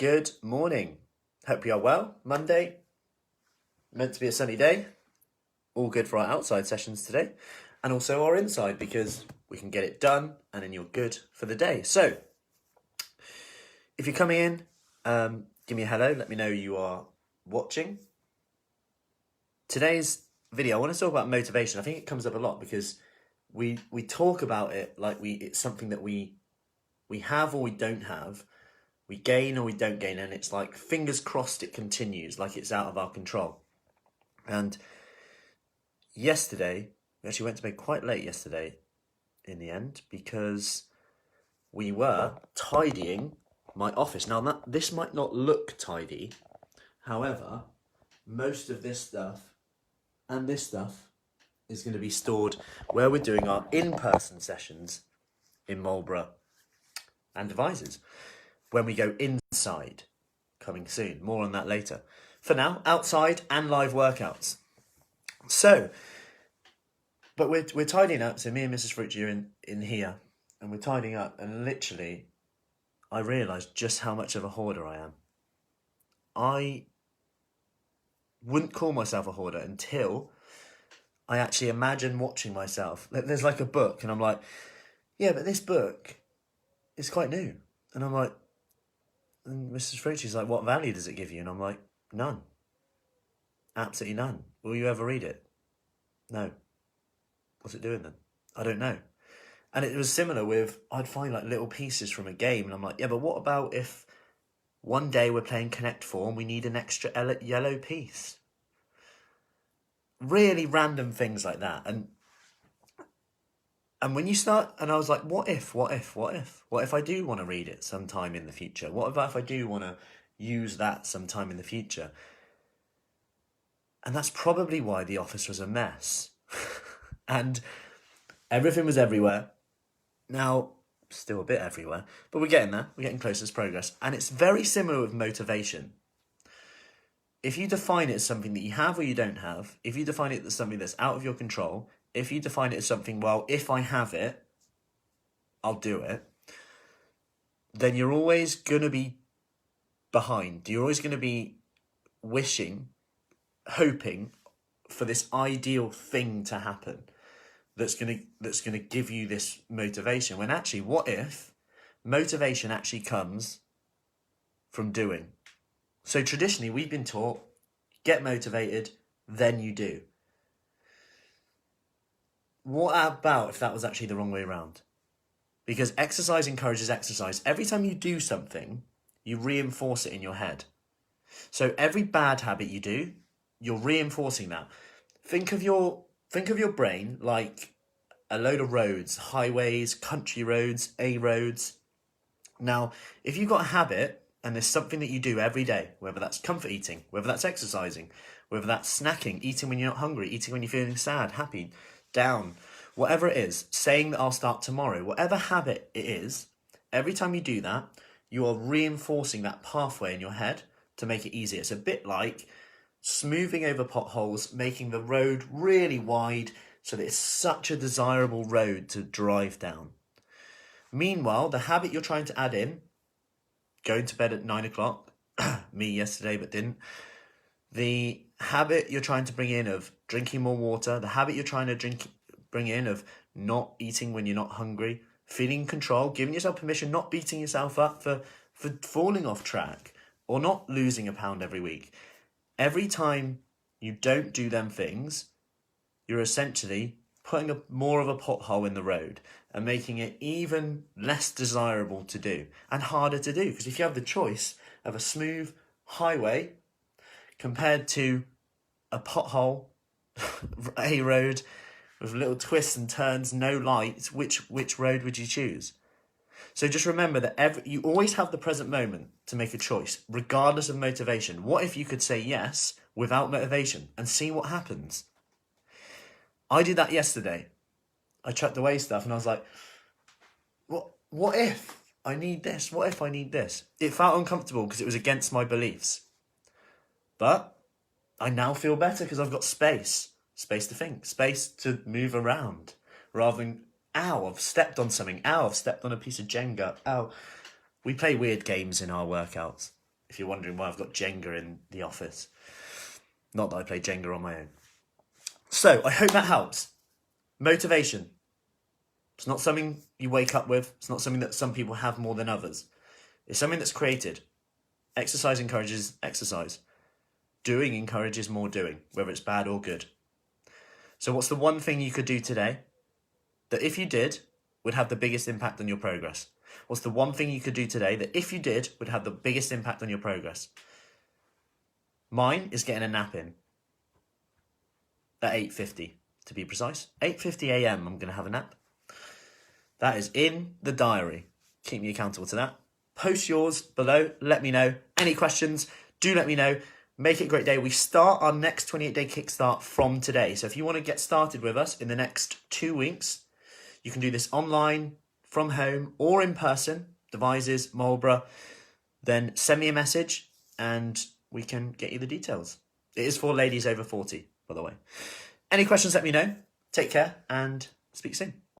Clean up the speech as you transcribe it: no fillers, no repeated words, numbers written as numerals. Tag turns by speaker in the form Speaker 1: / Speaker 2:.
Speaker 1: Good morning. Hope you are well. Monday, meant to be a sunny day. All good for our outside sessions today. And also our inside because we can get it done and then you're good for the day. So, if you're coming in, give me a hello. Let me know you are watching. Today's video, I want to talk about motivation. I think it comes up a lot because we talk about it like it's something that we have or we don't have. We gain or we don't gain, and it's like fingers crossed it continues, like it's out of our control. And yesterday, we actually went to bed quite late yesterday in the end because we were tidying my office. Now, this might not look tidy, however, most of this stuff and this stuff is going to be stored where we're doing our in-person sessions in Marlborough and Devizes. When we go inside, coming soon. More on that later. For now, outside and live workouts. So, but we're tidying up. So me and Mrs. Fruci are in here, and we're tidying up. And literally, I realised just how much of a hoarder I am. I wouldn't call myself a hoarder until I actually imagine watching myself. There's like a book, and I'm like, yeah, but this book is quite new. And I'm like, and Mrs. Fruci's like, what value does it give you? And I'm like, none. Absolutely none. Will you ever read it? No. What's it doing then? I don't know. And it was similar with, I'd find like little pieces from a game and I'm like, yeah, but what about if one day we're playing Connect 4 and we need an extra yellow piece? Really random things like that. And when you start, and I was like, what if I do want to read it sometime in the future? What if I do want to use that sometime in the future? And that's probably why the office was a mess. And everything was everywhere. Now, still a bit everywhere, but we're getting there. We're getting closer to progress. And it's very similar with motivation. If you define it as something that you have or you don't have, if you define it as something that's out of your control, if you define it as something, well, if I have it, I'll do it, then you're always going to be behind. You're always going to be wishing, hoping for this ideal thing to happen that's going to give you this motivation. When actually, what if motivation actually comes from doing? So traditionally, we've been taught, get motivated, then you do. What about if that was actually the wrong way around? Because exercise encourages exercise. Every time you do something, you reinforce it in your head. So every bad habit you do, you're reinforcing that. Think of your brain like a load of roads, highways, country roads, A roads. Now, if you've got a habit and there's something that you do every day, whether that's comfort eating, whether that's exercising, whether that's snacking, eating when you're not hungry, eating when you're feeling sad, happy, down, whatever it is, saying that I'll start tomorrow, whatever habit it is, every time you do that, you are reinforcing that pathway in your head to make it easier. It's a bit like smoothing over potholes, making the road really wide so that it's such a desirable road to drive down. Meanwhile, the habit you're trying to add in, going to bed at 9 o'clock, me yesterday but didn't, the habit you're trying to bring in of drinking more water, the habit you're trying to bring in of not eating when you're not hungry, feeling in control, giving yourself permission, not beating yourself up for falling off track or not losing a pound every week. Every time you don't do them things, you're essentially putting more of a pothole in the road and making it even less desirable to do and harder to do. Because if you have the choice of a smooth highway compared to a pothole, a road with little twists and turns, no lights, which road would you choose? So just remember that you always have the present moment to make a choice, regardless of motivation. What if you could say yes without motivation and see what happens? I did that yesterday. I chucked away stuff and I was like, what if I need this? What if I need this? It felt uncomfortable because it was against my beliefs. But I now feel better because I've got space to think, space to move around, rather than, ow, I've stepped on something, ow, I've stepped on a piece of Jenga, ow. We play weird games in our workouts. if you're wondering why I've got Jenga in the office. Not that I play Jenga on my own. So, I hope that helps. Motivation. It's not something you wake up with. It's not something that some people have more than others. It's something that's created. Exercise encourages exercise. Doing encourages more doing, whether it's bad or good. So what's the one thing you could do today that if you did, would have the biggest impact on your progress? What's the one thing you could do today that if you did, would have the biggest impact on your progress? Mine is getting a nap in. At 8:50, to be precise. 8:50 a.m. I'm going to have a nap. That is in the diary. Keep me accountable to that. Post yours below. Let me know. Any questions, do let me know. Make it a great day. We start our next 28-day kickstart from today. So if you want to get started with us in the next 2 weeks, you can do this online, from home, or in person. Devizes, Marlborough. Then send me a message and we can get you the details. It is for ladies over 40, by the way. Any questions, let me know. Take care and speak soon.